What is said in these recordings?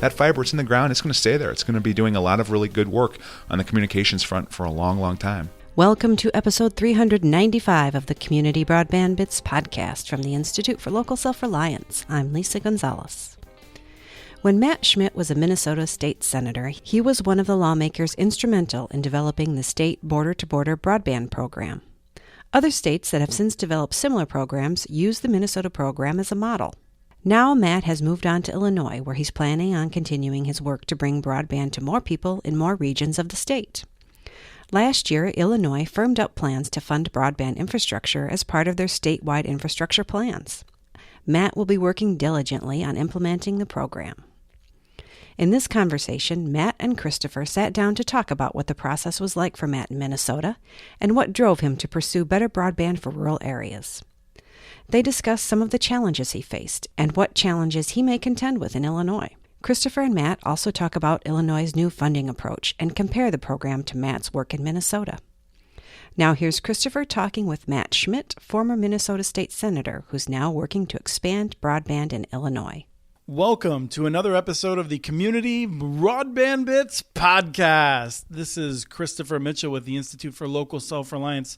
that fiber, it's in the ground, it's going to stay there. It's going to be doing a lot of really good work on the communications front for a long, long time. Welcome to episode 395 of the Community Broadband Bits podcast from the Institute for Local Self-Reliance. I'm Lisa Gonzalez. When Matt Schmit was a Minnesota state senator, he was one of the lawmakers instrumental in developing the state border-to-border broadband program. Other states that have since developed similar programs use the Minnesota program as a model. Now Matt has moved on to Illinois, where he's planning on continuing his work to bring broadband to more people in more regions of the state. Last year, Illinois firmed up plans to fund broadband infrastructure as part of their statewide infrastructure plans. Matt will be working diligently on implementing the program. In this conversation, Matt and Christopher sat down to talk about what the process was like for Matt in Minnesota and what drove him to pursue better broadband for rural areas. They discussed some of the challenges he faced and what challenges he may contend with in Illinois. Christopher and Matt also talk about Illinois' new funding approach and compare the program to Matt's work in Minnesota. Now here's Christopher talking with Matt Schmit, former Minnesota State Senator, who's now working to expand broadband in Illinois. Welcome to another episode of the Community Broadband Bits podcast. This is Christopher Mitchell with the Institute for Local Self-Reliance,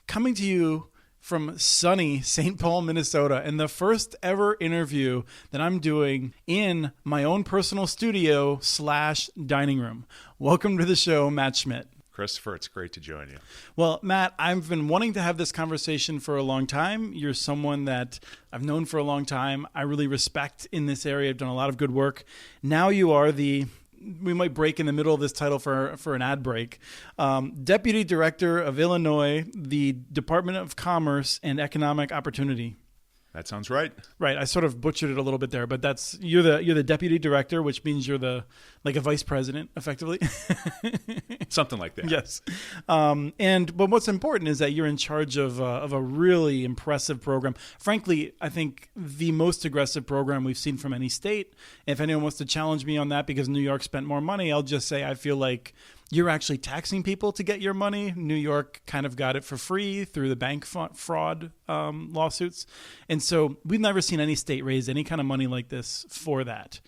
coming to you from sunny St. Paul, Minnesota, and the first ever interview that I'm doing in my own personal studio / dining room. Welcome to the show, Matt Schmit. Christopher, it's great to join you. Well, Matt, I've been wanting to have this conversation for a long time. You're someone that I've known for a long time. I really respect in this area. I've done a lot of good work. Now you are we might break in the middle of this title for an ad break. Deputy Director of Illinois, the Department of Commerce and Economic Opportunity. That sounds right. Right. I sort of butchered it a little bit there, but you're the deputy director, which means you're like a vice president, effectively. Something like that. Yes. But what's important is that you're in charge of a really impressive program. Frankly, I think the most aggressive program we've seen from any state. If anyone wants to challenge me on that because New York spent more money, I'll just say I feel like you're actually taxing people to get your money. New York kind of got it for free through the bank fraud lawsuits. And so we've never seen any state raise any kind of money like this for that.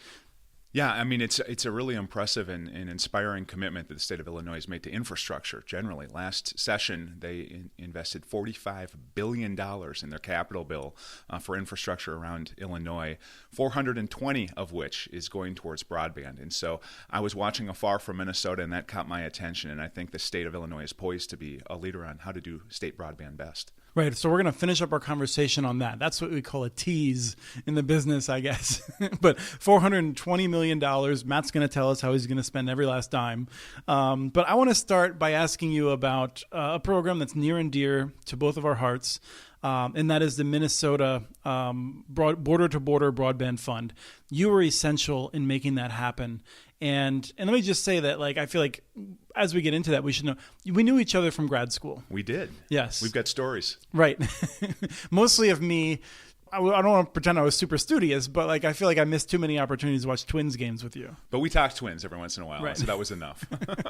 Yeah, I mean, it's a really impressive and inspiring commitment that the state of Illinois has made to infrastructure generally. Last session, they invested $45 billion in their capital bill for infrastructure around Illinois, 420 of which is going towards broadband. And so I was watching afar from Minnesota, and that caught my attention. And I think the state of Illinois is poised to be a leader on how to do state broadband best. Right. So we're going to finish up our conversation on that. That's what we call a tease in the business, I guess. But $420 million, Matt's going to tell us how he's going to spend every last dime. But I want to start by asking you about a program that's near and dear to both of our hearts. And that is the Minnesota border-to-border broadband fund. You were essential in making that happen. And let me just say that, I feel like as we get into that, we should know we knew each other from grad school. We did. Yes. We've got stories. Right. Mostly of me. I don't want to pretend I was super studious, but I feel like I missed too many opportunities to watch Twins games with you. But we talked Twins every once in a while, right. So that was enough.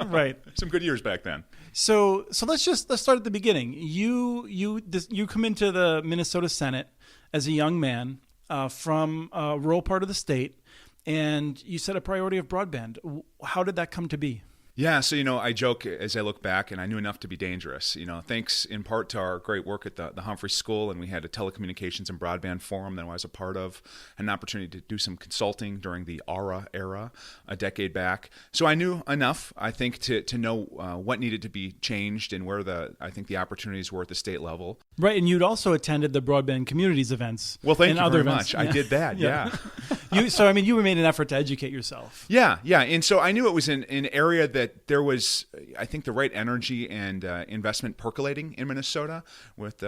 Right. Some good years back then. So let's start at the beginning. You come into the Minnesota Senate as a young man from a rural part of the state, and you set a priority of broadband. How did that come to be? Yeah, so, I joke as I look back, and I knew enough to be dangerous. Thanks in part to our great work at the Humphrey School, and we had a telecommunications and broadband forum that I was a part of, an opportunity to do some consulting during the ARA era a decade back. So I knew enough, I think, to know what needed to be changed and where I think the opportunities were at the state level. Right, and you'd also attended the Broadband Communities events. Well, thank you very events. much. Yeah. I did that, yeah. You made an effort to educate yourself. Yeah, and so I knew it was an area that there was, I think, the right energy and investment percolating in Minnesota with,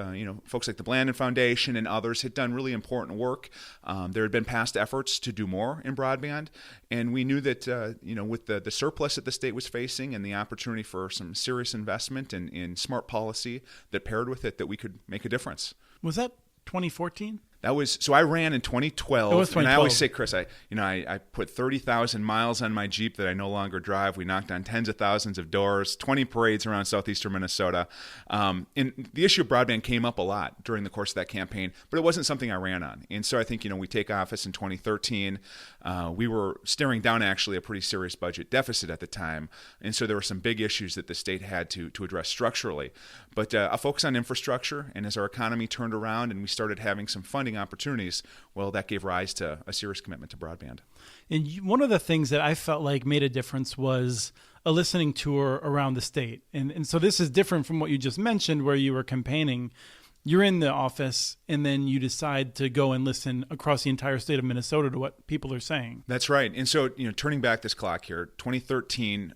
folks like the Blandin Foundation and others had done really important work. There had been past efforts to do more in broadband, and we knew that, with the surplus that the state was facing and the opportunity for some serious investment and in smart policy that paired with it, that we could make a difference. Was that 2014? So I ran in 2012. It was 2012. And I always say, Chris, I put 30,000 miles on my Jeep that I no longer drive. We knocked on tens of thousands of doors, 20 parades around southeastern Minnesota. And the issue of broadband came up a lot during the course of that campaign, but it wasn't something I ran on. And so I think, we take office in 2013. We were staring down actually a pretty serious budget deficit at the time. And so there were some big issues that the state had to address structurally. But a focus on infrastructure, and as our economy turned around and we started having some funding opportunities, well, that gave rise to a serious commitment to broadband. And one of the things that I felt like made a difference was a listening tour around the state. And so this is different from what you just mentioned where you were campaigning. You're in the office and then you decide to go and listen across the entire state of Minnesota to what people are saying. That's right. And so, turning back this clock here, 2013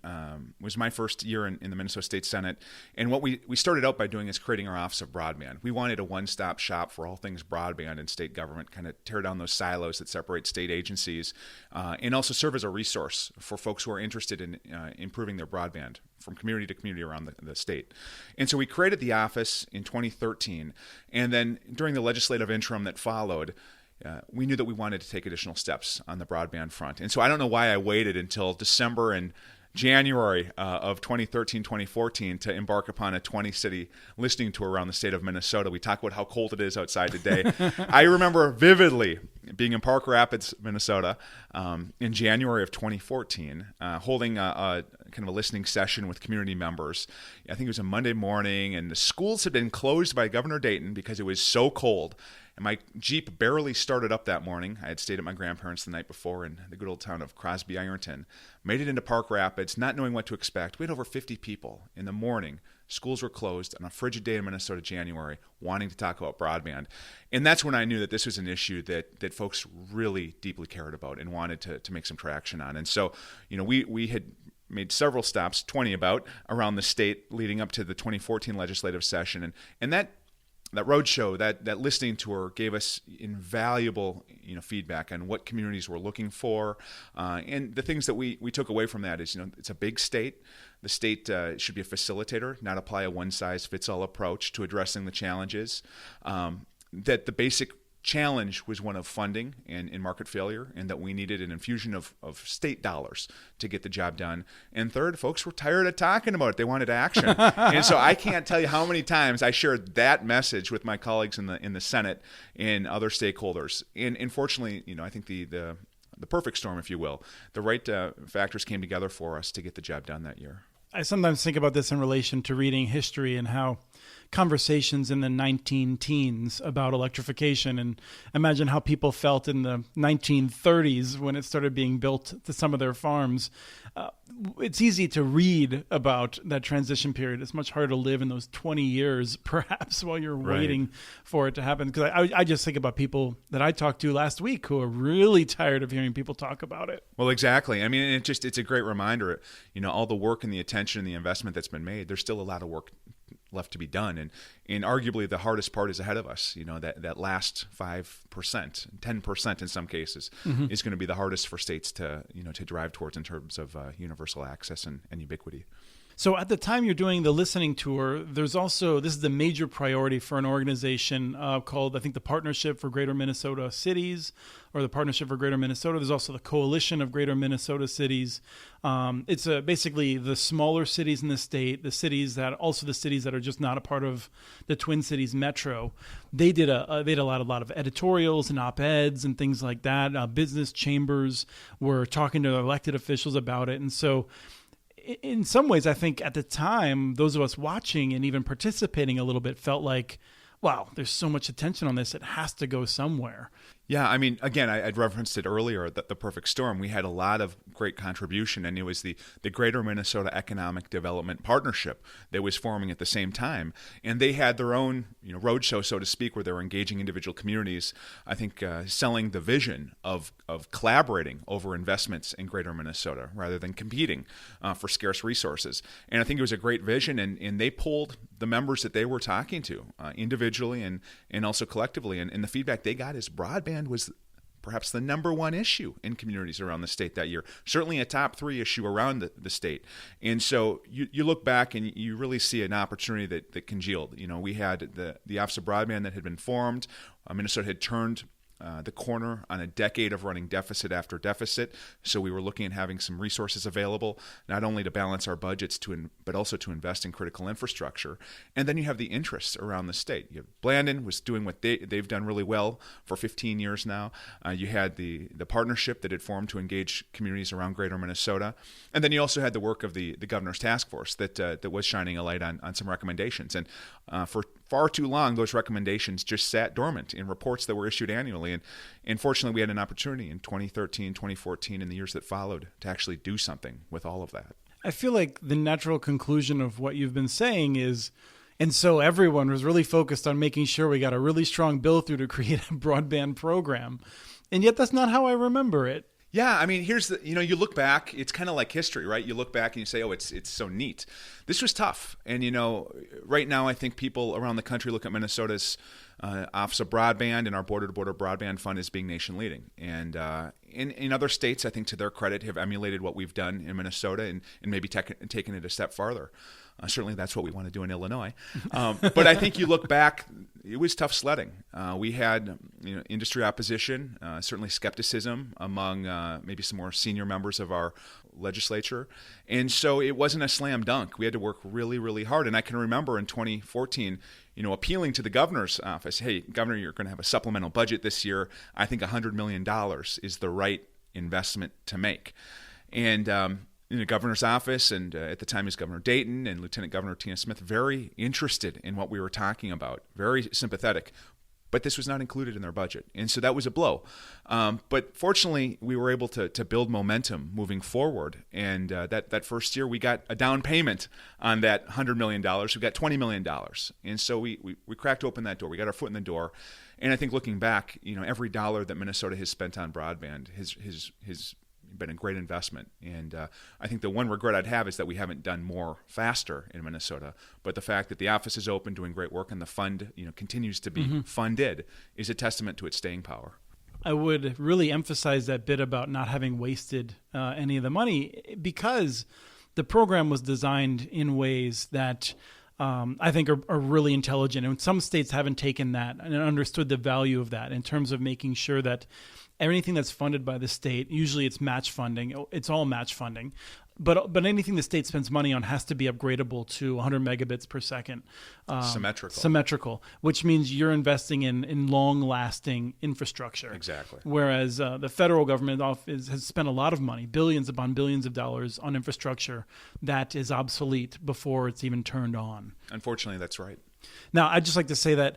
was my first year in the Minnesota State Senate. And what we started out by doing is creating our Office of Broadband. We wanted a one-stop shop for all things broadband in state government, kind of tear down those silos that separate state agencies, and also serve as a resource for folks who are interested in improving their broadband from community to community around the state. And so we created the office in 2013. And then during the legislative interim that followed, we knew that we wanted to take additional steps on the broadband front. And so I don't know why I waited until December and January of 2013, 2014 to embark upon a 20-city listening tour around the state of Minnesota. We talk about how cold it is outside today. I remember vividly being in Park Rapids, Minnesota, in January of 2014, holding a kind of a listening session with community members. I think it was a Monday morning, and the schools had been closed by Governor Dayton because it was so cold. And my Jeep barely started up that morning. I had stayed at my grandparents' the night before in the good old town of Crosby, Ironton. Made it into Park Rapids, not knowing what to expect. We had over 50 people in the morning. Schools were closed on a frigid day in Minnesota, January, wanting to talk about broadband. And that's when I knew that this was an issue that folks really deeply cared about and wanted to make some traction on. And so, we had made several stops, 20 about, around the state leading up to the 2014 legislative session. And that roadshow, that listening tour gave us invaluable feedback on what communities were looking for. And the things that we took away from that is, it's a big state. The state should be a facilitator, not apply a one-size-fits-all approach to addressing the challenges. That the basic challenge was one of funding and market failure, and that we needed an infusion of state dollars to get the job done. And third, folks were tired of talking about it. They wanted action. And so I can't tell you how many times I shared that message with my colleagues in the Senate and other stakeholders. And unfortunately, I think the perfect storm, if you will, the right factors came together for us to get the job done that year. I sometimes think about this in relation to reading history and how conversations in the 19-teens about electrification, and imagine how people felt in the 1930s when it started being built to some of their farms. It's easy to read about that transition period. It's much harder to live in those 20 years, perhaps, while you're waiting for it to happen. Because I just think about people that I talked to last week who are really tired of hearing people talk about it. Well, exactly. I mean, it's a great reminder, all the work and the attention and the investment that's been made, there's still a lot of work left to be done. And arguably the hardest part is ahead of us. That last 5%, 10% in some cases is going to be the hardest for states to drive towards in terms of universal access and ubiquity. So at the time you're doing the listening tour, there's also, this is the major priority for an organization called, I think, the Partnership for Greater Minnesota Cities, or the Partnership for Greater Minnesota. There's also the Coalition of Greater Minnesota Cities. It's basically the smaller cities in the state, the cities that are just not a part of the Twin Cities Metro. They did a lot of editorials and op-eds and things like that. Business chambers were talking to elected officials about it. And so in some ways, I think at the time, those of us watching and even participating a little bit felt like, wow, there's so much attention on this. It has to go somewhere. Yeah, I mean, again, I'd referenced it earlier, the perfect storm. We had a lot of great contribution, and it was the Greater Minnesota Economic Development Partnership that was forming at the same time. And they had their own roadshow, so to speak, where they were engaging individual communities, I think selling the vision of collaborating over investments in Greater Minnesota rather than competing for scarce resources. And I think it was a great vision, and they pulled the members that they were talking to individually and also collectively. And the feedback they got is broadband was perhaps the number one issue in communities around the state that year, certainly a top 3 issue around the state. And so you look back and you really see an opportunity that congealed. We had the Office of Broadband that had been formed. Minnesota had turned the corner on a decade of running deficit after deficit. So we were looking at having some resources available, not only to balance our budgets, but also to invest in critical infrastructure. And then you have the interests around the state. You have Blandon was doing what they've done really well for 15 years now. You had the partnership that had formed to engage communities around greater Minnesota. And then you also had the work of the governor's task force that was shining a light on some recommendations. And for far too long, those recommendations just sat dormant in reports that were issued annually. And fortunately, we had an opportunity in 2013, 2014, and the years that followed to actually do something with all of that. I feel like the natural conclusion of what you've been saying is, and so everyone was really focused on making sure we got a really strong bill through to create a broadband program. And yet that's not how I remember it. Yeah, I mean, here's you look back, it's kind of like history, right? You look back and you say, oh, it's so neat. This was tough. And, right now I think people around the country look at Minnesota's Office of Broadband and our border-to-border broadband fund as being nation leading. And in other states, I think to their credit, have emulated what we've done in Minnesota and maybe taken it a step farther. Certainly that's what we want to do in Illinois. But I think you look back, it was tough sledding. We had industry opposition, certainly skepticism among maybe some more senior members of our legislature. And so it wasn't a slam dunk. We had to work really, really hard. And I can remember in 2014, appealing to the governor's office, hey, Governor, you're going to have a supplemental budget this year. I think $100 million is the right investment to make. And in the governor's office, and at the time he was Governor Dayton and Lieutenant Governor Tina Smith, very interested in what we were talking about, very sympathetic. But this was not included in their budget. And so that was a blow. But fortunately, we were able to build momentum moving forward. And that first year, we got a down payment on that $100 million. We got $20 million. And so we cracked open that door. We got our foot in the door. And I think looking back, every dollar that Minnesota has spent on broadband has been a great investment. And I think the one regret I'd have is that we haven't done more faster in Minnesota. But the fact that the office is open, doing great work, and the fund continues to be funded is a testament to its staying power. I would really emphasize that bit about not having wasted any of the money, because the program was designed in ways that I think are really intelligent. And some states haven't taken that and understood the value of that in terms of making sure that anything that's funded by the state, usually it's match funding. It's all match funding. But anything the state spends money on has to be upgradable to 100 megabits per second. Symmetrical, which means you're investing in long-lasting infrastructure. Exactly. Whereas the federal government has spent a lot of money, billions upon billions of dollars on infrastructure that is obsolete before it's even turned on. Unfortunately, that's right. Now, I'd just like to say that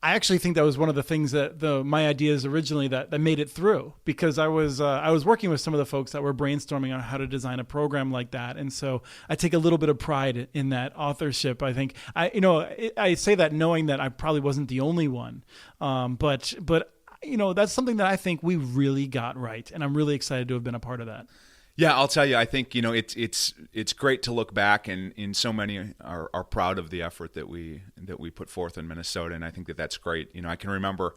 I actually think that was one of the things that my ideas originally that made it through, because I was working with some of the folks that were brainstorming on how to design a program like that, and so I take a little bit of pride in that authorship. I think I say that knowing that I probably wasn't the only one, but that's something that I think we really got right, and I'm really excited to have been a part of that. Yeah, I'll tell you, I think, it's great to look back, and so many are proud of the effort that we put forth in Minnesota, and I think that's great. I can remember,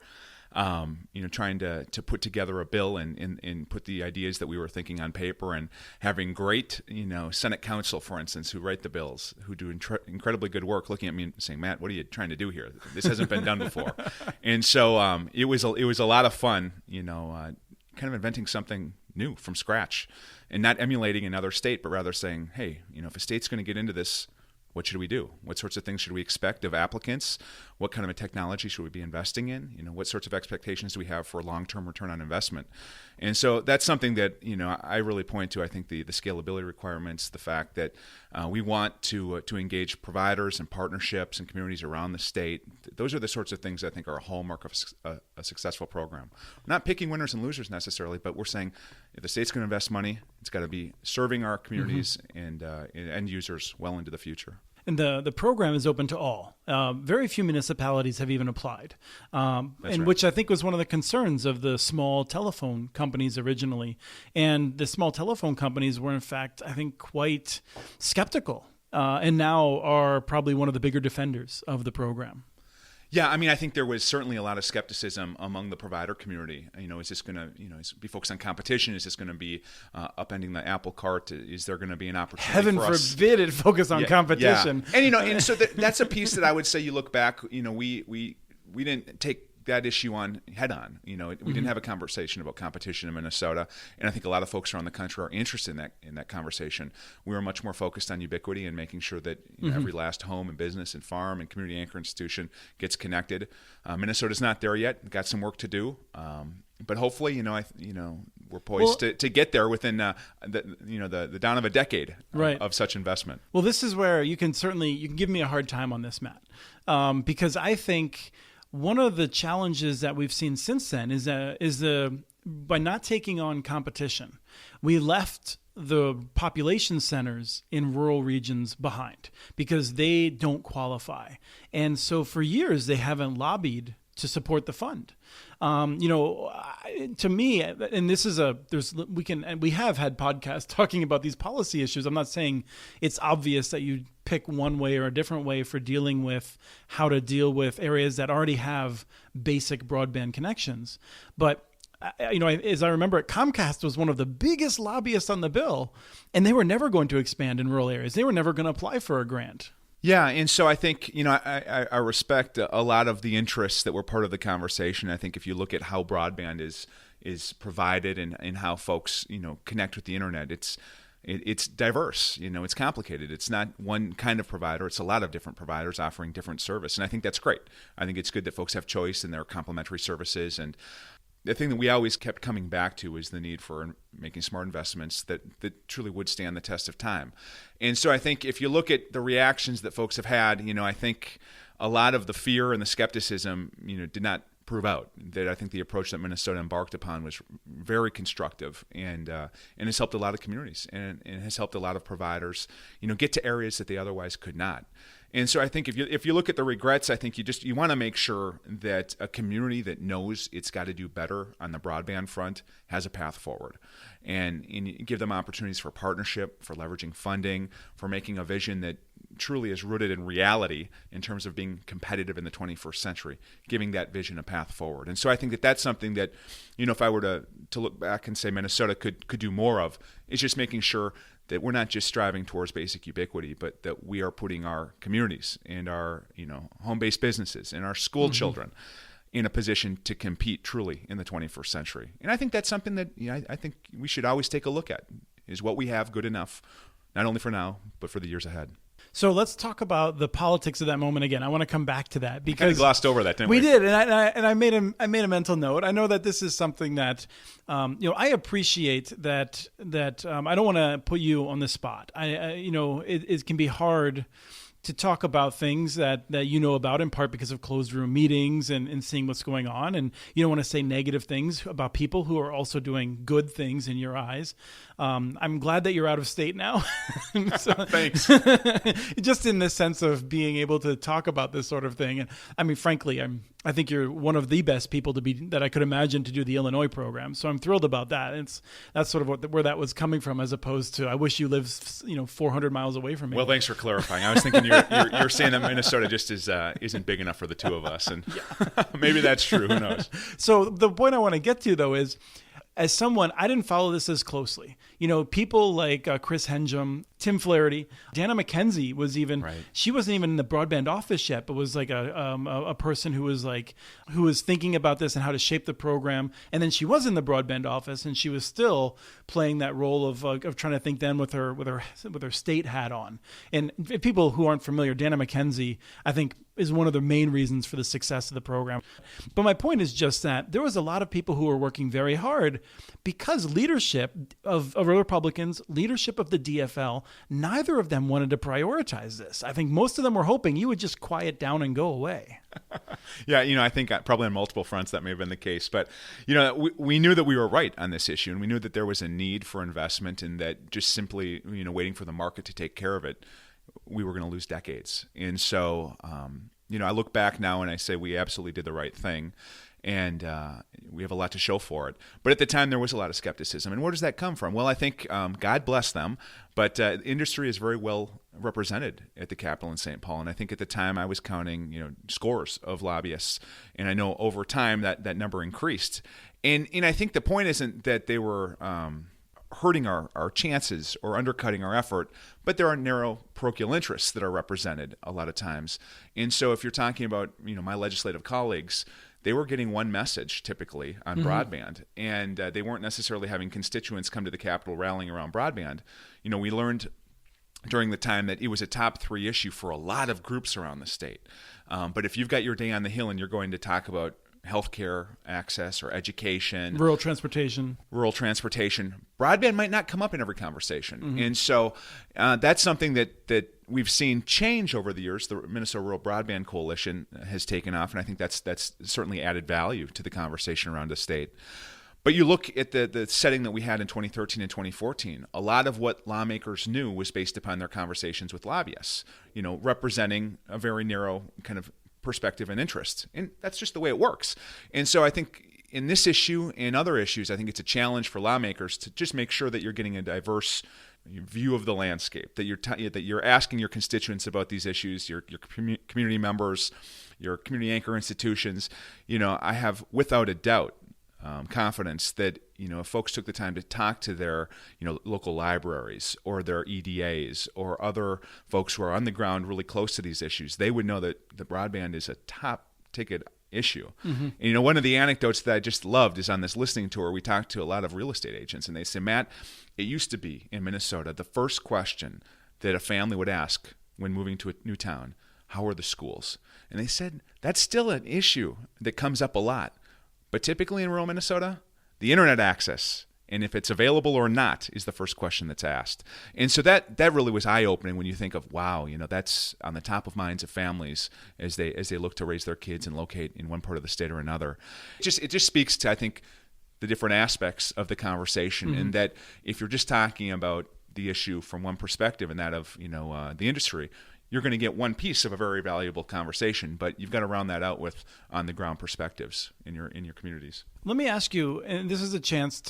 trying to put together a bill and put the ideas that we were thinking on paper, and having great, Senate counsel, for instance, who write the bills, who do incredibly good work, looking at me and saying, Matt, what are you trying to do here? This hasn't been done before. And so it was a lot of fun, kind of inventing something new from scratch, and not emulating another state, but rather saying, hey, if a state's going to get into this, what should we do? What sorts of things should we expect of applicants? What kind of a technology should we be investing in? What sorts of expectations do we have for long-term return on investment? And so that's something that, I really point to. I think the scalability requirements, the fact that we want to engage providers and partnerships and communities around the state. Those are the sorts of things I think are a hallmark of a successful program. We're not picking winners and losers necessarily, but we're saying if the state's going to invest money, it's got to be serving our communities and end users well into the future. And the program is open to all. Very few municipalities have even applied, right. Which I think was one of the concerns of the small telephone companies originally. And the small telephone companies were, in fact, I think, quite skeptical, and now are probably one of the bigger defenders of the program. Yeah, I mean, I think there was certainly a lot of skepticism among the provider community. Is this going to, be focused on competition? Is this going to be upending the apple cart? Is there going to be an opportunity Heaven for us? forbid it focus on competition. Yeah. And so that's a piece that I would say you look back, we didn't take that issue on head on. We didn't have a conversation about competition in Minnesota, and I think a lot of folks around the country are interested in that conversation. We were much more focused on ubiquity and making sure that every last home and business and farm and community anchor institution gets connected. Minnesota's not there yet. We've got some work to do, but hopefully, we're poised to get there within the down of a decade of such investment. Well, this is where you can give me a hard time on this, Matt, because I think one of the challenges that we've seen since then is by not taking on competition, we left the population centers in rural regions behind because they don't qualify. And so for years, they haven't lobbied to support the fund. To me, and this is we have had podcasts talking about these policy issues. I'm not saying it's obvious that you pick one way or a different way for dealing with how to deal with areas that already have basic broadband connections. But as I remember it, Comcast was one of the biggest lobbyists on the bill, and they were never going to expand in rural areas. They were never going to apply for a grant. Yeah, and so I think, I respect a lot of the interests that were part of the conversation. I think if you look at how broadband is provided and how folks, connect with the internet, it's diverse, it's complicated. It's not one kind of provider. It's a lot of different providers offering different service. And I think that's great. I think it's good that folks have choice and there are complementary services. And the thing that we always kept coming back to is the need for making smart investments that truly would stand the test of time. And so I think if you look at the reactions that folks have had, I think a lot of the fear and the skepticism, did not prove out. That I think the approach that Minnesota embarked upon was very constructive and has helped a lot of communities and has helped a lot of providers, get to areas that they otherwise could not. And so I think if you look at the regrets, I think you want to make sure that a community that knows it's got to do better on the broadband front has a path forward, and give them opportunities for partnership, for leveraging funding, for making a vision that truly is rooted in reality in terms of being competitive in the 21st century, giving that vision a path forward. And so I think that that's something that, if I were to look back and say Minnesota could do more of, is just making sure that we're not just striving towards basic ubiquity, but that we are putting our communities and our home-based businesses and our school children in a position to compete truly in the 21st century. And I think that's something that I think we should always take a look at. Is what we have good enough, not only for now, but for the years ahead? So let's talk about the politics of that moment again. I want to come back to that because we kind of glossed over that, didn't we? We did, and I made a mental note. I know that this is something that I appreciate that I don't want to put you on the spot. It can be hard to talk about things that you know about, in part because of closed room meetings and seeing what's going on. And you don't want to say negative things about people who are also doing good things in your eyes. I'm glad that you're out of state now. Thanks. Just in the sense of being able to talk about this sort of thing. And I mean, frankly, I think you're one of the best people that I could imagine to do the Illinois program. So I'm thrilled about that. That's sort of where that was coming from, as opposed to I wish you lived 400 miles away from me. Well, thanks for clarifying. I was thinking you're saying that Minnesota just isn't big enough for the two of us, and maybe that's true. Who knows? So the point I want to get to, though, is as someone, I didn't follow this as closely. People like Chris Henjum, Tim Flaherty, Dana McKenzie was even, she wasn't even in the broadband office yet, but was like a person who was thinking about this and how to shape the program. And then she was in the broadband office, and she was still playing that role of trying to think then with her state hat on. And if people who aren't familiar, Dana McKenzie, I think, is one of the main reasons for the success of the program. But my point is just that there was a lot of people who were working very hard because leadership of Republicans, leadership of the DFL, neither of them wanted to prioritize this. I think most of them were hoping you would just quiet down and go away. Yeah, I think probably on multiple fronts that may have been the case. But, we knew that we were right on this issue, and we knew that there was a need for investment, and that just simply, waiting for the market to take care of it, we were going to lose decades. And so, I look back now and I say we absolutely did the right thing. and we have a lot to show for it. But at the time, there was a lot of skepticism. And where does that come from? Well, I think God bless them, but industry is very well represented at the Capitol in St. Paul. And I think at the time I was counting, scores of lobbyists, and I know over time that number increased. And I think the point isn't that they were hurting our chances or undercutting our effort, but there are narrow parochial interests that are represented a lot of times. And so if you're talking about, my legislative colleagues, they were getting one message typically on broadband, and they weren't necessarily having constituents come to the Capitol rallying around broadband. We learned during the time that it was a top 3 issue for a lot of groups around the state. But if you've got your day on the Hill and you're going to talk about healthcare access or education, rural transportation, broadband might not come up in every conversation. And so that's something that we've seen change over the years. The Minnesota Rural Broadband Coalition has taken off, and I think that's certainly added value to the conversation around the state. But you look at the setting that we had in 2013 and 2014, a lot of what lawmakers knew was based upon their conversations with lobbyists, representing a very narrow kind of perspective and interest. And that's just the way it works. And so I think in this issue and other issues, I think it's a challenge for lawmakers to just make sure that you're getting a diverse view of the landscape, that you're asking your constituents about these issues, your community members, your community anchor institutions. I have without a doubt confidence that if folks took the time to talk to their local libraries or their EDAs or other folks who are on the ground really close to these issues, they would know that the broadband is a top ticket issue. And one of the anecdotes that I just loved is on this listening tour, we talked to a lot of real estate agents, and they say, Matt, it used to be in Minnesota, the first question that a family would ask when moving to a new town, how are the schools? And they said, that's still an issue that comes up a lot. But typically in rural Minnesota, the internet access, and if it's available or not, is the first question that's asked. And so that really was eye-opening when you think of, wow, that's on the top of minds of families as they look to raise their kids and locate in one part of the state or another. It just speaks to, I think, the different aspects of the conversation, and that if you're just talking about the issue from one perspective and that of the industry, you're going to get one piece of a very valuable conversation, but you've got to round that out with on-the-ground perspectives in your communities. Let me ask you, and this is a chance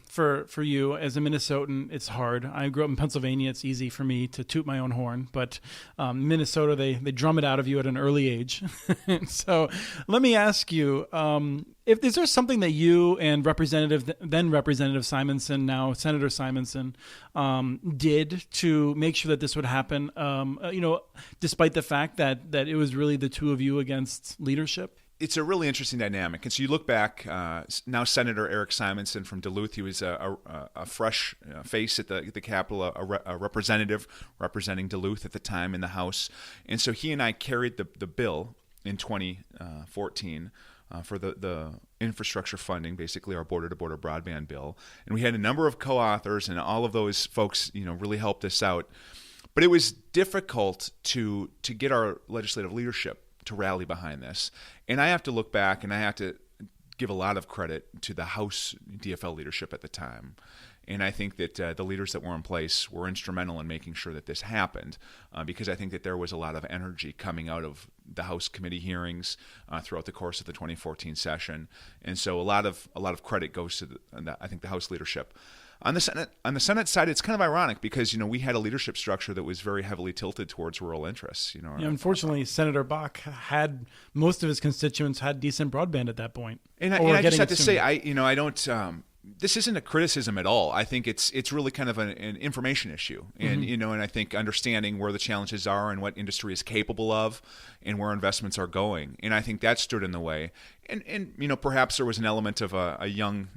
for you as a Minnesotan. It's hard. I grew up in Pennsylvania. It's easy for me to toot my own horn, but Minnesota, they drum it out of you at an early age. So let me ask you, is there something that you and then Representative Simonson, now Senator Simonson, did to make sure that this would happen, despite the fact that it was really the two of you against leadership? It's a really interesting dynamic. And so you look back, now Senator Eric Simonson from Duluth, he was a fresh face at the Capitol, a representative representing Duluth at the time in the House. And so he and I carried the bill in 2014 for the infrastructure funding, basically our border-to-border broadband bill. And we had a number of co-authors, and all of those folks really helped us out. But it was difficult to get our legislative leadership to rally behind this. And I have to look back, and I have to give a lot of credit to the House DFL leadership at the time. And I think that the leaders that were in place were instrumental in making sure that this happened, because I think that there was a lot of energy coming out of the House committee hearings throughout the course of the 2014 session. And so a lot of credit goes to I think the House leadership. On the Senate side, it's kind of ironic because we had a leadership structure that was very heavily tilted towards rural interests. Unfortunately, Senator Bach had most of his constituents had decent broadband at that point. And I just have to say, I don't. This isn't a criticism at all. I think it's really kind of an information issue, and and I think understanding where the challenges are and what industry is capable of, and where investments are going, and I think that stood in the way. And perhaps there was an element of a young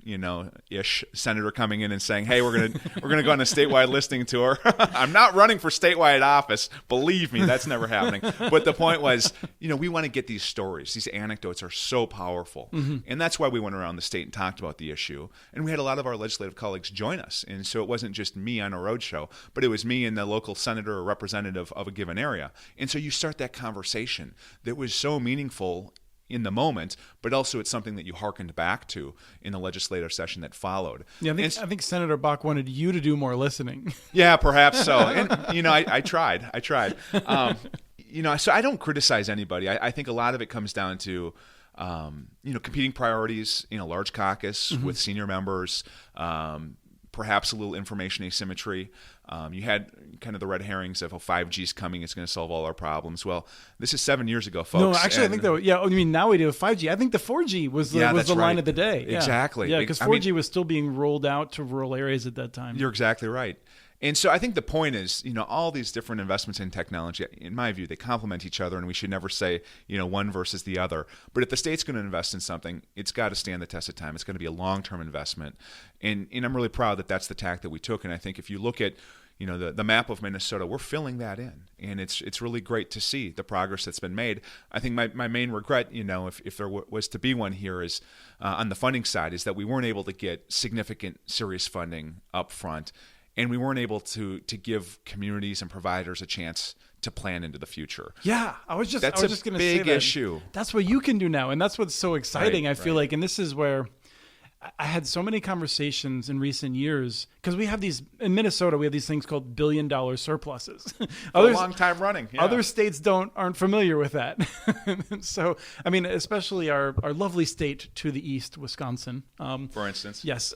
ish senator coming in and saying, hey, we're gonna go on a statewide listening tour. I'm not running for statewide office, believe me, that's never happening. But the point was, we want to get these stories. These anecdotes are so powerful, and that's why we went around the state and talked about the issue. And we had a lot of our legislative colleagues join us, and so it wasn't just me on a roadshow, but it was me and the local senator or representative of a given area. And so you start that conversation that was so meaningful in the moment, but also it's something that you hearkened back to in the legislative session that followed. Yeah, I think Senator Bach wanted you to do more listening. Yeah, perhaps so. And I tried. So I don't criticize anybody. I think a lot of it comes down to competing priorities in a large caucus with senior members, perhaps a little information asymmetry. You had kind of the red herrings of, 5G is coming, it's going to solve all our problems. Well, this is 7 years ago, folks. No, actually, I think I mean, now we do 5G. I think the 4G was the line right. of the day. Yeah. Exactly. Yeah, because 4G was still being rolled out to rural areas at that time. You're exactly right. And so I think the point is, all these different investments in technology, in my view, they complement each other, and we should never say, one versus the other. But if the state's going to invest in something, it's got to stand the test of time. It's going to be a long-term investment. And I'm really proud that that's the tack that we took. And I think if you look at, the map of Minnesota, we're filling that in. And it's really great to see the progress that's been made. I think my main regret, if there was to be one here is on the funding side, is that we weren't able to get significant, serious funding up front. And we weren't able to give communities and providers a chance to plan into the future. Yeah, I was just going to say that. That's a big issue. That's what you can do now, and that's what's so exciting. I feel like, and this is where I had so many conversations in recent years, because we have these in Minnesota. We have these things called $billion surpluses. A long time running. Yeah. Other states aren't familiar with that. So, I mean, especially our lovely state to the east, Wisconsin, for instance. Yes.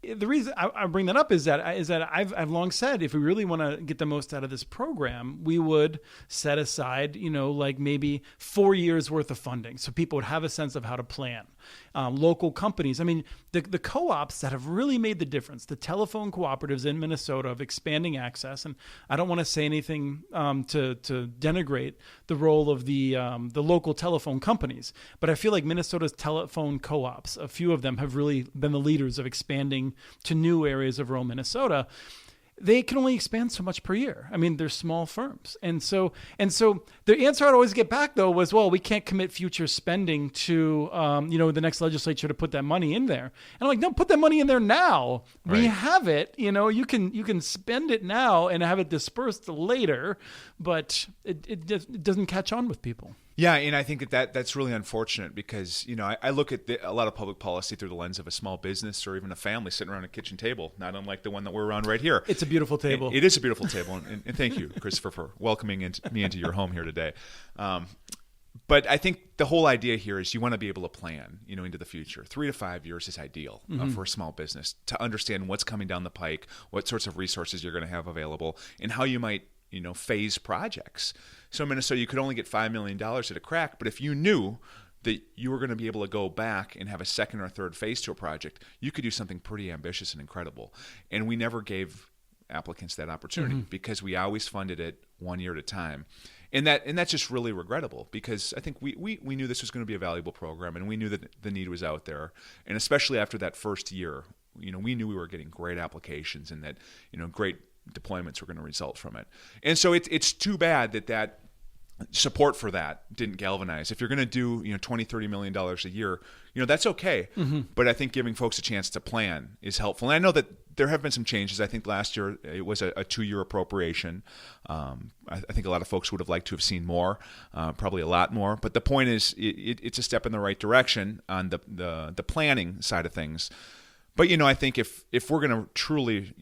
The reason I bring that up is that I've long said, if we really want to get the most out of this program, we would set aside, like maybe 4 years worth of funding, so people would have a sense of how to plan. Local companies, I mean, the co-ops that have really made the difference, the telephone cooperatives in Minnesota of expanding access, and I don't want to say anything to denigrate the role of the local telephone companies, but I feel like Minnesota's telephone co-ops, a few of them have really been the leaders of expanding to new areas of rural Minnesota. They can only expand so much per year. I mean, they're small firms. And so the answer I'd always get back, though, was, well, we can't commit future spending to, the next legislature to put that money in there. And I'm like, no, put that money in there now. Right. We have it. You can spend it now and have it dispersed later, but it doesn't catch on with people. Yeah, and I think that's really unfortunate because, I look at a lot of public policy through the lens of a small business or even a family sitting around a kitchen table, not unlike the one that we're around right here. It's a beautiful table. It is a beautiful table, and thank you, Christopher, for welcoming me into your home here today. But I think the whole idea here is you want to be able to plan, into the future. 3 to 5 years is ideal for a small business to understand what's coming down the pike, what sorts of resources you're going to have available, and how you might phase projects. So in Minnesota, you could only get $5 million at a crack, but if you knew that you were going to be able to go back and have a second or third phase to a project, you could do something pretty ambitious and incredible. And we never gave applicants that opportunity because we always funded it 1 year at a time. And that's just really regrettable because I think we knew this was going to be a valuable program and we knew that the need was out there. And especially after that first year, we knew we were getting great applications and that, great deployments were going to result from it. And so it's too bad that support for that didn't galvanize. If you're going to do $20-30 million a year, that's okay. But I think giving folks a chance to plan is helpful. And I know that there have been some changes. I think last year it was a 2-year appropriation. I think a lot of folks would have liked to have seen more, probably a lot more. But the point is, it's a step in the right direction on the planning side of things. But I think if we're going to truly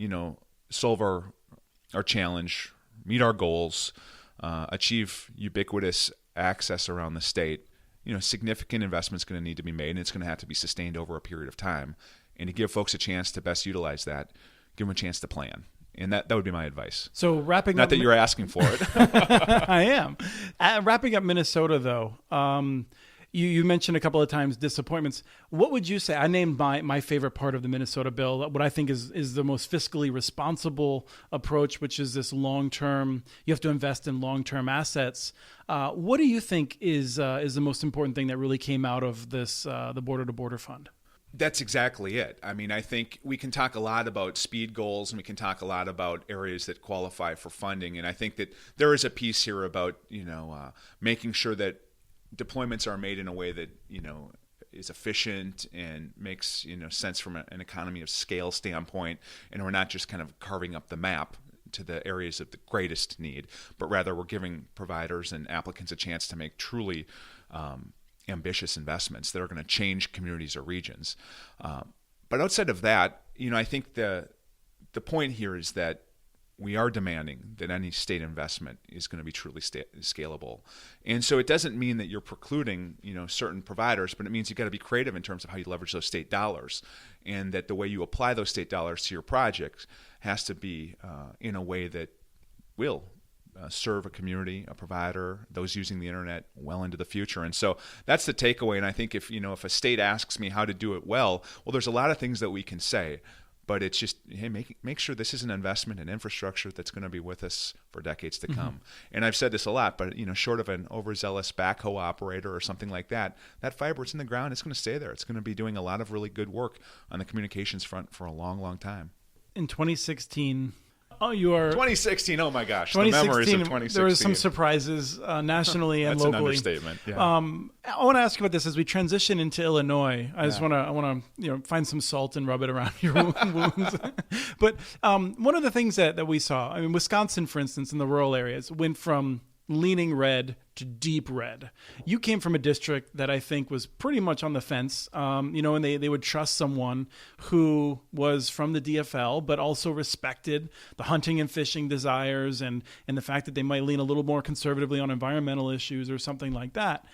solve our challenge, meet our goals, achieve ubiquitous access around the state, significant investment's going to need to be made, and it's going to have to be sustained over a period of time. And to give folks a chance to best utilize that, give them a chance to plan. And that would be my advice. So wrapping up... Not that you're asking for it. I am. Wrapping up Minnesota, though, you mentioned a couple of times disappointments. What would you say? I named my favorite part of the Minnesota bill, what I think is the most fiscally responsible approach, which is this long-term, you have to invest in long-term assets. What do you think is the most important thing that really came out of this, the border-to-border fund? That's exactly it. I mean, I think we can talk a lot about speed goals and we can talk a lot about areas that qualify for funding. And I think that there is a piece here about, making sure that deployments are made in a way that, is efficient and makes, sense from an economy of scale standpoint. And we're not just kind of carving up the map to the areas of the greatest need, but rather we're giving providers and applicants a chance to make truly ambitious investments that are going to change communities or regions. But outside of that, I think the point here is that we are demanding that any state investment is going to be truly scalable. And so it doesn't mean that you're precluding, certain providers, but it means you've got to be creative in terms of how you leverage those state dollars, and that the way you apply those state dollars to your projects has to be in a way that will serve a community, a provider, those using the internet well into the future. And so that's the takeaway. And I think if a state asks me how to do it well, there's a lot of things that we can say. But it's just, hey, make sure this is an investment in infrastructure that's going to be with us for decades to come. And I've said this a lot, but short of an overzealous backhoe operator or something like that, that fiber, it's in the ground, it's going to stay there. It's going to be doing a lot of really good work on the communications front for a long, long time. In 2016... Oh, you are 2016. Oh my gosh, the memories of 2016. There were some surprises nationally and That's locally. That's an understatement. Yeah. I want to ask you about this as we transition into Illinois. I want to find some salt and rub it around your wounds. But one of the things that we saw, Wisconsin, for instance, in the rural areas, went from leaning red to deep red. You came from a district that I think was pretty much on the fence, and they would trust someone who was from the DFL, but also respected the hunting and fishing desires and the fact that they might lean a little more conservatively on environmental issues or something like that.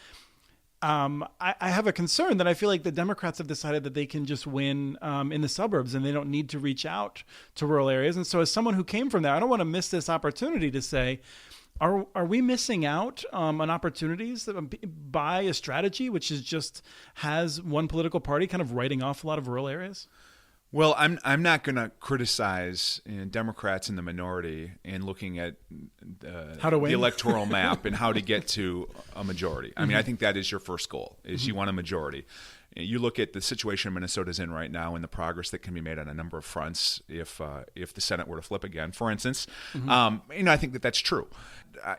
I have a concern that I feel like the Democrats have decided that they can just win in the suburbs and they don't need to reach out to rural areas. And so as someone who came from there, I don't want to miss this opportunity to say, Are we missing out on opportunities by a strategy which has one political party kind of writing off a lot of rural areas? Well, I'm not going to criticize Democrats in the minority in looking at the electoral map and how to get to a majority. I think that is your first goal, is you want a majority. You look at the situation Minnesota's in right now and the progress that can be made on a number of fronts if the Senate were to flip again, for instance. I think that's true.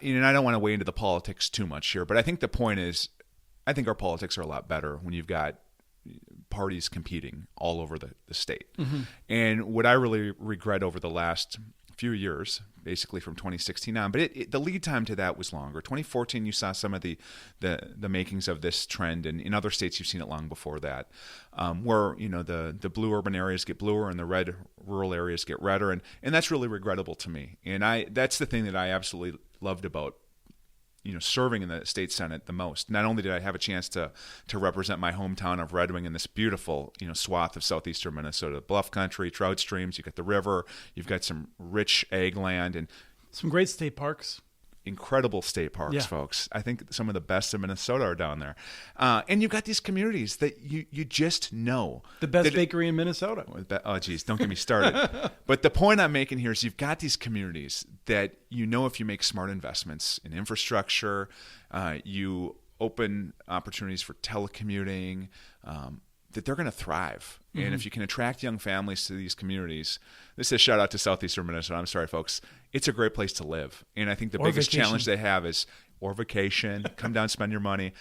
And I don't want to weigh into the politics too much here, but I think the point is, I think our politics are a lot better when you've got parties competing all over the state. And what I really regret over the last few years, basically from 2016 on, but the lead time to that was longer. 2014, you saw some of the makings of this trend, and in other states you've seen it long before that, where the blue urban areas get bluer and the red rural areas get redder, and that's really regrettable to me. And that's the thing that I absolutely loved about serving in the state Senate the most. Not only did I have a chance to represent my hometown of Red Wing in this beautiful, swath of southeastern Minnesota, bluff country, trout streams, you've got the river, you've got some rich ag land, and some great state parks. Incredible state parks, folks. I think some of the best in Minnesota are down there. And you've got these communities that you just know. The best bakery in Minnesota. Oh, geez, don't get me started. But the point I'm making here is you've got these communities that if you make smart investments in infrastructure, you open opportunities for telecommuting, that they're going to thrive. And if you can attract young families to these communities, this is a shout out to southeastern Minnesota. I'm sorry, folks. It's a great place to live. And I think the biggest challenge they have is, or vacation, come down, spend your money.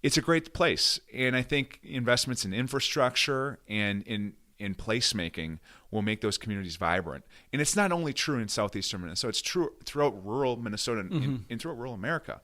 It's a great place. And I think investments in infrastructure and in placemaking will make those communities vibrant. And it's not only true in southeastern Minnesota, it's true throughout rural Minnesota and throughout rural America.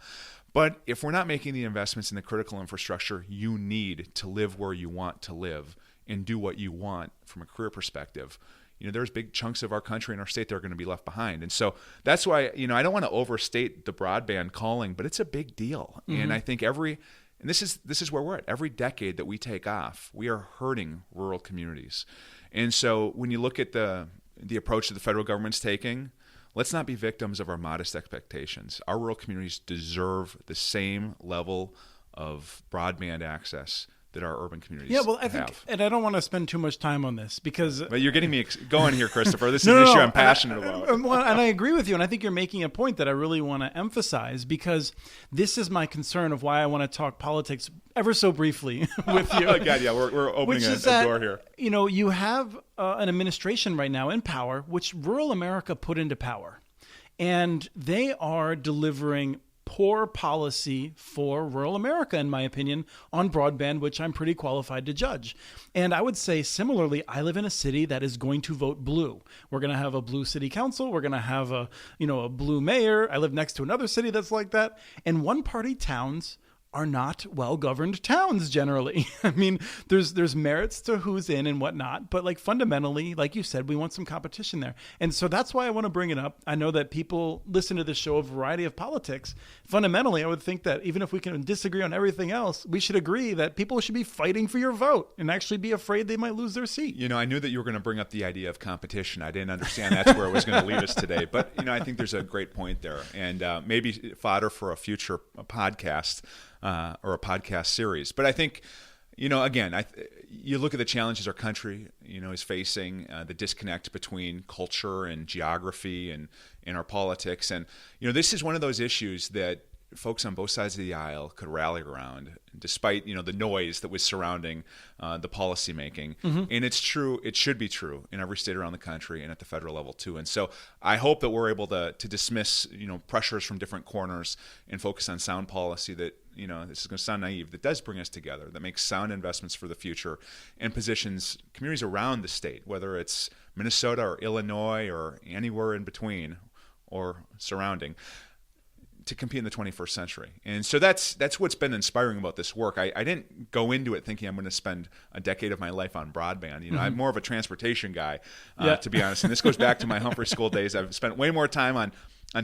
But if we're not making the investments in the critical infrastructure you need to live where you want to live and do what you want from a career perspective, there's big chunks of our country and our state that are going to be left behind. And so that's why, I don't want to overstate the broadband calling, but it's a big deal. And I think and this is where we're at. Every decade that we take off, we are hurting rural communities. And so when you look at the approach that the federal government's taking, let's not be victims of our modest expectations. Our rural communities deserve the same level of broadband access that our urban communities have. I think, and I don't want to spend too much time on this because... But you're getting me going here, Christopher. This is an issue I'm passionate about. And I agree with you, and I think you're making a point that I really want to emphasize, because this is my concern of why I want to talk politics ever so briefly with you. Oh, God, yeah, we're opening a door here. You have an administration right now in power, which rural America put into power, and they are delivering poor policy for rural America, in my opinion, on broadband, which I'm pretty qualified to judge. And I would say similarly, I live in a city that is going to vote blue. We're going to have a blue city council. We're going to have a blue mayor. I live next to another city that's like that. And one-party towns are not well-governed towns generally. I mean, there's merits to who's in and whatnot, but like fundamentally, like you said, we want some competition there. And so that's why I want to bring it up. I know that people listen to the show a variety of politics. Fundamentally, I would think that even if we can disagree on everything else, we should agree that people should be fighting for your vote and actually be afraid they might lose their seat. You know, I knew that you were going to bring up the idea of competition. I didn't understand that's where it was going to lead us today. But, you know, I think there's a great point there. And maybe fodder for a future podcast or a podcast series. But I think, you know, again, you look at the challenges our country, you know, is facing, the disconnect between culture and geography and our politics. And, you know, this is one of those issues that folks on both sides of the aisle could rally around, despite, you know, the noise that was surrounding the policy making. Mm-hmm. And it's true, it should be true in every state around the country and at the federal level too. And so I hope that we're able to dismiss, you know, pressures from different corners and focus on sound policy that, you know, this is going to sound naive, that does bring us together, that makes sound investments for the future and positions communities around the state, whether it's Minnesota or Illinois or anywhere in between or surrounding, to compete in the 21st century. And so that's what's been inspiring about this work. I didn't go into it thinking I'm going to spend a decade of my life on broadband. You know, I'm more of a transportation guy, to be honest. And this goes back to my Humphrey School days. I've spent way more time on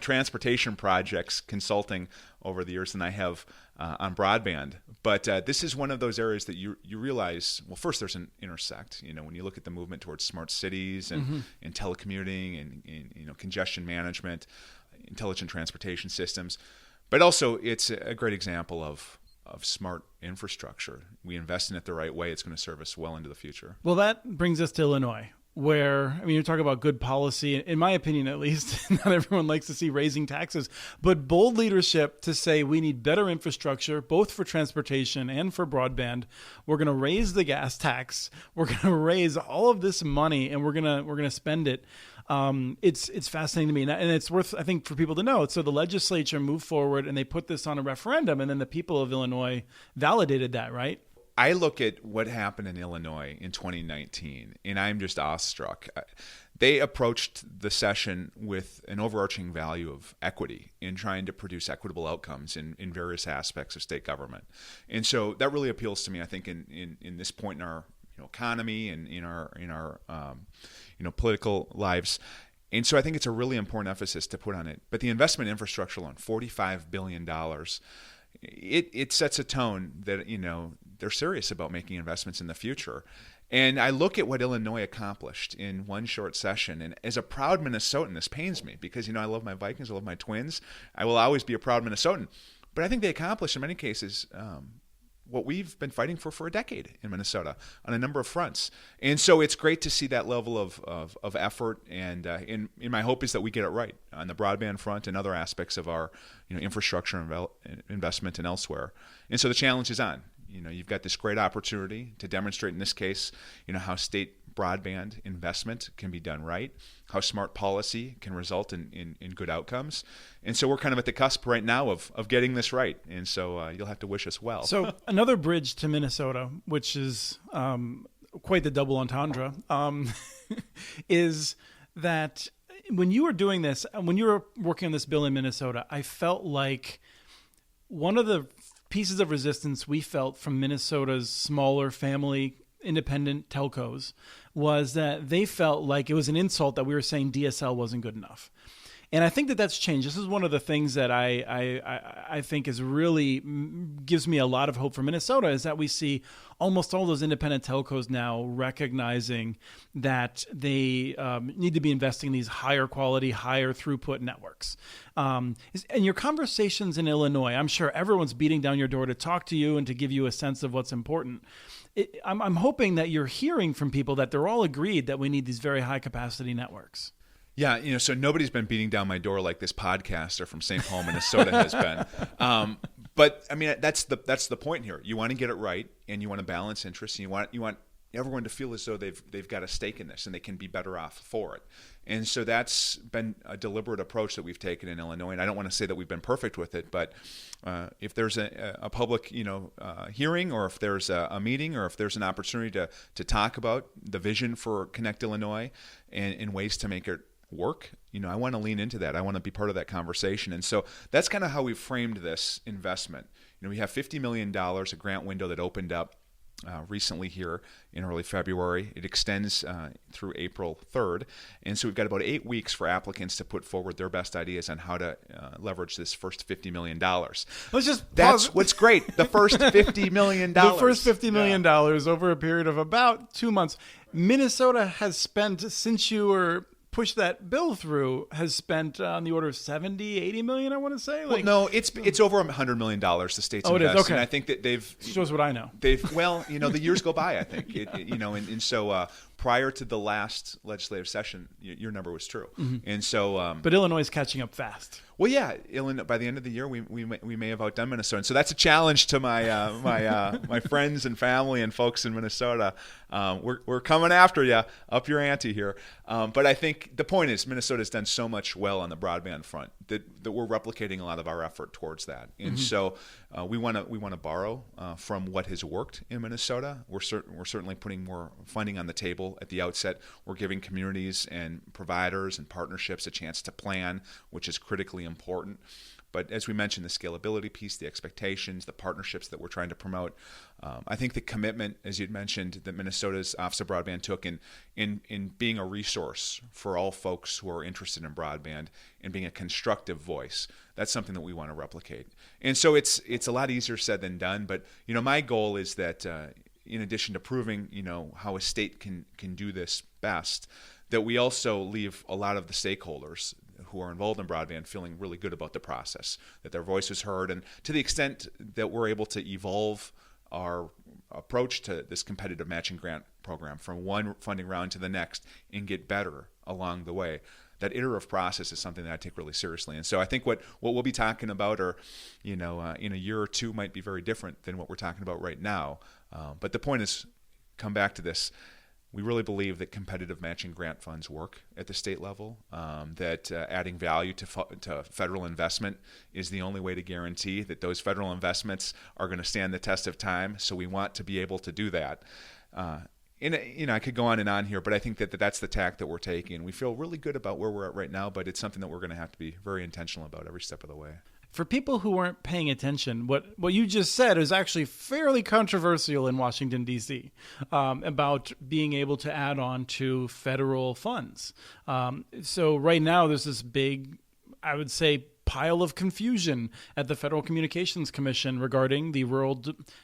transportation projects consulting over the years than I have on broadband. But this is one of those areas that you realize, well, first there's an intersect. You know, when you look at the movement towards smart cities and telecommuting and you know, congestion management, intelligent transportation systems, but also it's a great example of smart infrastructure. We invest in it the right way, it's going to serve us well into the future. Well, that brings us to Illinois, where, I mean, you talk about good policy, in my opinion at least, not everyone likes to see raising taxes, but bold leadership to say we need better infrastructure, both for transportation and for broadband. We're going to raise the gas tax. We're going to raise all of this money, and we're going to spend it. It's fascinating to me, and it's worth, I think, for people to know. So the legislature moved forward, and they put this on a referendum, and then the people of Illinois validated that, right? I look at what happened in Illinois in 2019, and I'm just awestruck. They approached the session with an overarching value of equity in trying to produce equitable outcomes in various aspects of state government. And so that really appeals to me, I think, in this point in our economy and in our political lives. And so I think it's a really important emphasis to put on it. But the investment infrastructure loan, $45 billion, it sets a tone that, you know, they're serious about making investments in the future. And I look at what Illinois accomplished in one short session. And as a proud Minnesotan, this pains me because, you know, I love my Vikings, I love my Twins. I will always be a proud Minnesotan. But I think they accomplished, in many cases, what we've been fighting for a decade in Minnesota on a number of fronts. And so it's great to see that level of effort. And in my hope is that we get it right on the broadband front and other aspects of our infrastructure investment and elsewhere. And so the challenge is on. You know, you've got this great opportunity to demonstrate, in this case, you know, how state broadband investment can be done right, how smart policy can result in good outcomes. And so we're kind of at the cusp right now of getting this right. And so you'll have to wish us well. So another bridge to Minnesota, which is quite the double entendre, is that when you were doing this, when you were working on this bill in Minnesota, I felt like one of the pieces of resistance we felt from Minnesota's smaller family independent telcos was that they felt like it was an insult that we were saying DSL wasn't good enough. And I think that that's changed. This is one of the things that I think is really gives me a lot of hope for Minnesota is that we see almost all those independent telcos now recognizing that they need to be investing in these higher quality, higher throughput networks. And your conversations in Illinois, I'm sure everyone's beating down your door to talk to you and to give you a sense of what's important. I'm hoping that you're hearing from people that they're all agreed that we need these very high capacity networks. Yeah, you know, so nobody's been beating down my door like this podcaster from St. Paul, Minnesota has been. But I mean, that's the point here. You want to get it right, and you want to balance interests, and you want everyone to feel as though they've got a stake in this, and they can be better off for it. And so that's been a deliberate approach that we've taken in Illinois. And I don't want to say that we've been perfect with it, but if there's a public hearing, or if there's a meeting, or if there's an opportunity to talk about the vision for Connect Illinois and ways to make it work, you know, I want to lean into that. I want to be part of that conversation. And so that's kind of how we framed this investment we have $50 million, a grant window that opened up recently here in early February. It extends through April 3rd. And so we've got about 8 weeks for applicants to put forward their best ideas on how to leverage this first $50 million. That's what's great. The first $50 million. The first $50 million over a period of about 2 months. Minnesota has spent, since you were pushed that bill through, has spent on the order of 70, 80 million, I want to say. Well, no, it's over $100 million the state's invested. It is, okay. And I think that they've... Shows what I know. The years go by, I think. And so prior to the last legislative session, your number was true. Mm-hmm. And so... but Illinois is catching up fast. Well, yeah, Illinois, by the end of the year, we may have outdone Minnesota. And so that's a challenge to my my friends and family and folks in Minnesota. We're coming after you, up your ante here. But I think the point is Minnesota's done so much well on the broadband front that we're replicating a lot of our effort towards that. And so we want to borrow from what has worked in Minnesota. We're certainly putting more funding on the table at the outset. We're giving communities and providers and partnerships a chance to plan, which is critically important. But as we mentioned, the scalability piece, the expectations, the partnerships that we're trying to promote, I think the commitment, as you'd mentioned, that Minnesota's Office of Broadband took in being a resource for all folks who are interested in broadband and being a constructive voice, that's something that we want to replicate. And so it's a lot easier said than done. But my goal is that in addition to proving how a state can do this best, that we also leave a lot of the stakeholders who are involved in broadband feeling really good about the process, that their voice is heard, and to the extent that we're able to evolve our approach to this competitive matching grant program from one funding round to the next and get better along the way. That iterative process is something that I take really seriously. And so I think what we'll be talking about in a year or two might be very different than what we're talking about right now. But the point is, come back to this. We really believe that competitive matching grant funds work at the state level, that adding value to federal investment is the only way to guarantee that those federal investments are going to stand the test of time. So we want to be able to do that. And I could go on and on here, but I think that that's the tack that we're taking. We feel really good about where we're at right now, but it's something that we're going to have to be very intentional about every step of the way. For people who weren't paying attention, what you just said is actually fairly controversial in Washington, D.C., about being able to add on to federal funds. So right now there's this big, I would say, pile of confusion at the Federal Communications Commission regarding the Rural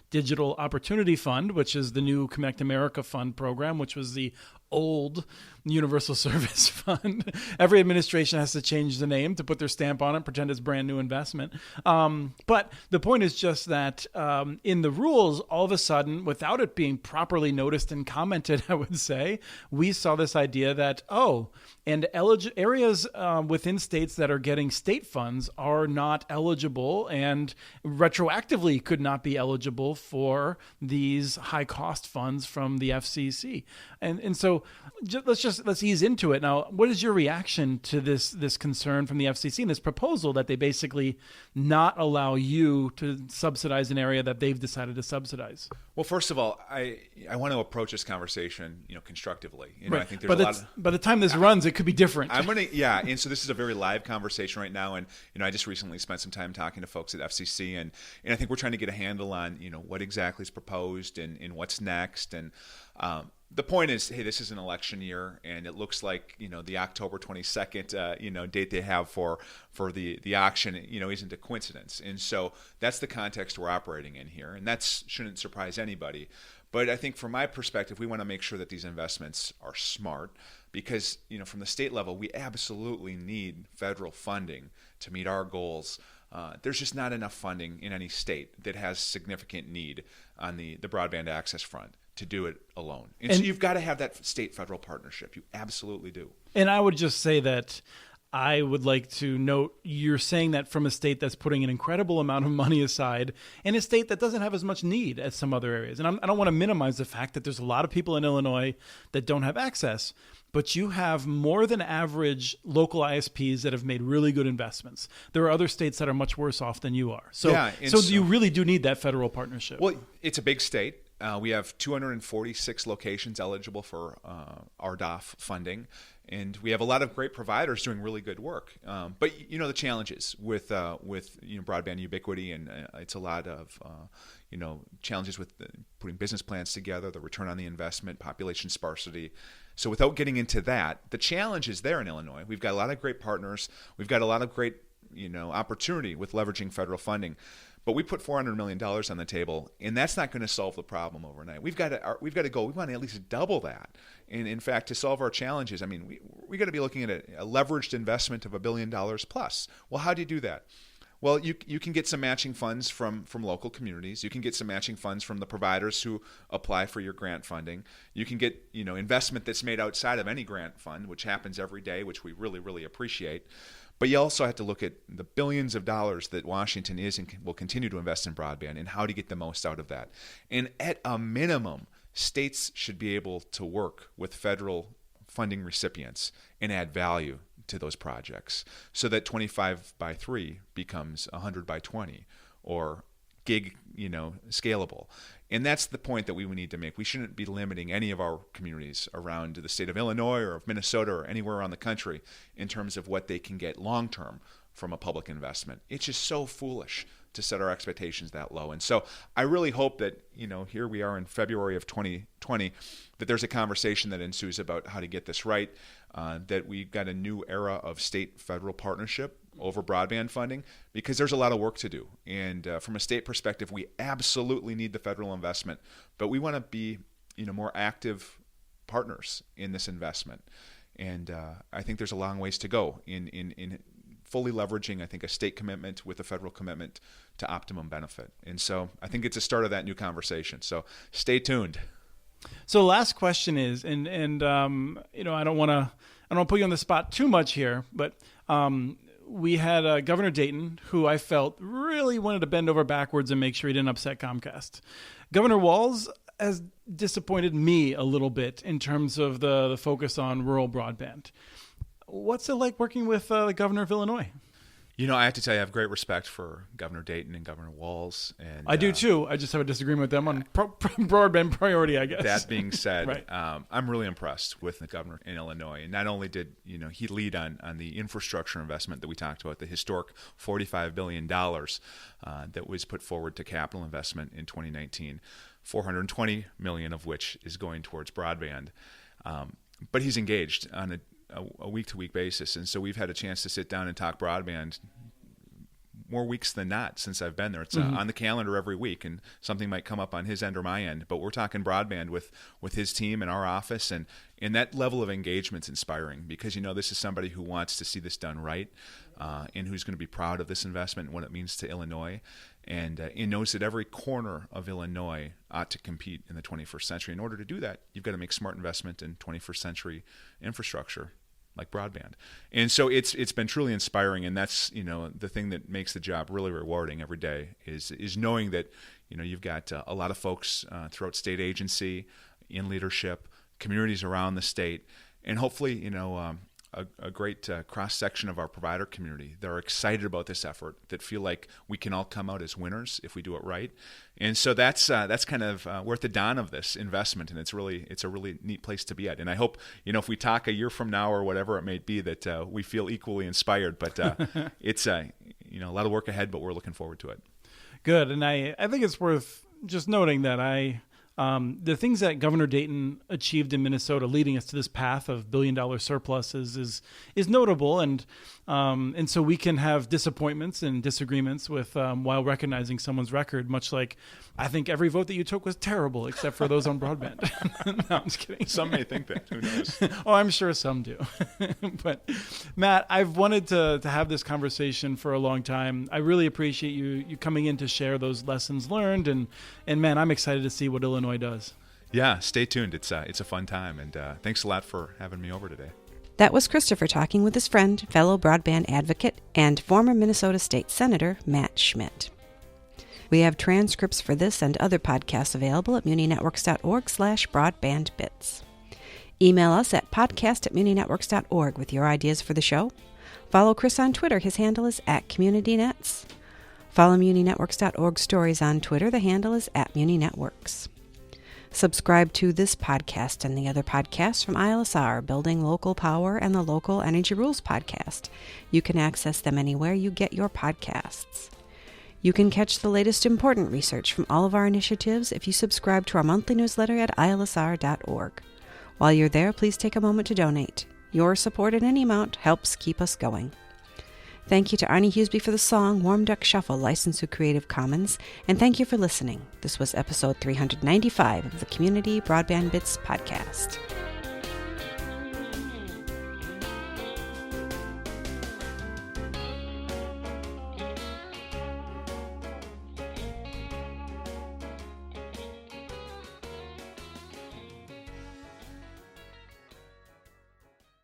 Digital Opportunity Fund, which is the new Connect America Fund program, which was the old Universal Service Fund. Every administration has to change the name to put their stamp on it, pretend it's brand new investment. But the point is just that in the rules, all of a sudden, without it being properly noticed and commented, I would say, we saw this idea that, and areas within states that are getting state funds are not eligible and retroactively could not be eligible for these high cost funds from the FCC. And so let's ease into it. Now, what is your reaction to this concern from the FCC and this proposal that they basically not allow you to subsidize an area that they've decided to subsidize? Well, first of all, I want to approach this conversation, constructively. Right. I think there's a lot by the time this runs, it could be different. And so this is a very live conversation right now. And I just recently spent some time talking to folks at FCC, and I think we're trying to get a handle on what exactly is proposed and what's next. And the point is, hey, this is an election year, and it looks like the October 22nd date they have for the auction isn't a coincidence. And so that's the context we're operating in here, and that shouldn't surprise anybody. But I think from my perspective, we want to make sure that these investments are smart, because from the state level, we absolutely need federal funding to meet our goals. There's just not enough funding in any state that has significant need on the broadband access front to do it alone. And so you've got to have that state-federal partnership. You absolutely do. And I would just say that I would like to note you're saying that from a state that's putting an incredible amount of money aside and a state that doesn't have as much need as some other areas. And I don't want to minimize the fact that there's a lot of people in Illinois that don't have access, but you have more than average local ISPs that have made really good investments. There are other states that are much worse off than you are. So you really do need that federal partnership. Well, it's a big state. We have 246 locations eligible for RDOF funding, and we have a lot of great providers doing really good work. But the challenges with broadband ubiquity, and it's a lot of challenges with putting business plans together, the return on the investment, population sparsity. So without getting into that, the challenge is there in Illinois. We've got a lot of great partners. We've got a lot of great opportunity with leveraging federal funding. But we put $400 million on the table, and that's not going to solve the problem overnight. We've got to go. We want to at least double that. And in fact, to solve our challenges, we got to be looking at a leveraged investment of $1 billion plus. Well, how do you do that? Well, you can get some matching funds from local communities. You can get some matching funds from the providers who apply for your grant funding. You can get investment that's made outside of any grant fund, which happens every day, which we really, really appreciate. But you also have to look at the billions of dollars that Washington is and will continue to invest in broadband and how to get the most out of that. And at a minimum, states should be able to work with federal funding recipients and add value to those projects so that 25 by 3 becomes 100 by 20 or gig, scalable. And that's the point that we need to make. We shouldn't be limiting any of our communities around the state of Illinois or of Minnesota or anywhere around the country in terms of what they can get long-term from a public investment. It's just so foolish to set our expectations that low. And so I really hope that, here we are in February of 2020, that there's a conversation that ensues about how to get this right, that we've got a new era of state-federal partnership over broadband funding, because there's a lot of work to do. And from a state perspective, we absolutely need the federal investment, but we want to be, more active partners in this investment. And I think there's a long ways to go in fully leveraging, I think, a state commitment with a federal commitment to optimum benefit. And so I think it's a start of that new conversation. So stay tuned. So last question is, and I don't want to put you on the spot too much here, but we had Governor Dayton, who I felt really wanted to bend over backwards and make sure he didn't upset Comcast. Governor Walz has disappointed me a little bit in terms of the focus on rural broadband. What's it like working with the governor of Illinois? I have to tell you, I have great respect for Governor Dayton and Governor Walz. And I do too. I just have a disagreement with them on broadband priority, I guess. That being said, right. I'm really impressed with the governor in Illinois. And not only did he lead on the infrastructure investment that we talked about, the historic $45 billion that was put forward to capital investment in 2019, $420 million of which is going towards broadband. But he's engaged on a week-to-week basis. And so we've had a chance to sit down and talk broadband more weeks than not since I've been there. It's on the calendar every week, and something might come up on his end or my end. But we're talking broadband with his team in our office, and that level of engagement's inspiring because, this is somebody who wants to see this done right and who's going to be proud of this investment and what it means to Illinois. And he knows that every corner of Illinois ought to compete in the 21st century. In order to do that, you've got to make smart investment in 21st century infrastructure like broadband. And so it's been truly inspiring, and that's the thing that makes the job really rewarding every day is knowing that you've got a lot of folks throughout state agency, in leadership, communities around the state, and hopefully a great cross-section of our provider community that are excited about this effort, that feel like we can all come out as winners if we do it right. And so that's kind of we're at the dawn of this investment, and it's a really neat place to be at. And I hope if we talk a year from now or whatever it may be, that we feel equally inspired. But it's a lot of work ahead, but we're looking forward to it. Good, and I think it's worth just noting that the things that Governor Dayton achieved in Minnesota, leading us to this path of billion-dollar surpluses, is notable, and so we can have disappointments and disagreements with while recognizing someone's record. Much like I think every vote that you took was terrible, except for those on broadband. No, I'm just kidding. Some may think that. Who knows? Oh, I'm sure some do. But Matt, I've wanted to have this conversation for a long time. I really appreciate you coming in to share those lessons learned, and man, I'm excited to see what Illinois does. Yeah, stay tuned. It's a fun time, and thanks a lot for having me over today. That was Christopher talking with his friend, fellow broadband advocate, and former Minnesota State Senator Matt Schmit. We have transcripts for this and other podcasts available at muninetworks.org/broadbandbits. Email us at podcast@muninetworks.org with your ideas for the show. Follow Chris on Twitter. His handle is @CommunityNets. Follow muninetworks.org stories on Twitter. The handle is @muninetworks. Subscribe to this podcast and the other podcasts from ILSR, Building Local Power, and the Local Energy Rules podcast. You can access them anywhere you get your podcasts. You can catch the latest important research from all of our initiatives if you subscribe to our monthly newsletter at ilsr.org. While you're there, please take a moment to donate. Your support in any amount helps keep us going. Thank you to Arnie Huseby for the song Warm Duck Shuffle, licensed through Creative Commons, and thank you for listening. This was episode 395 of the Community Broadband Bits podcast.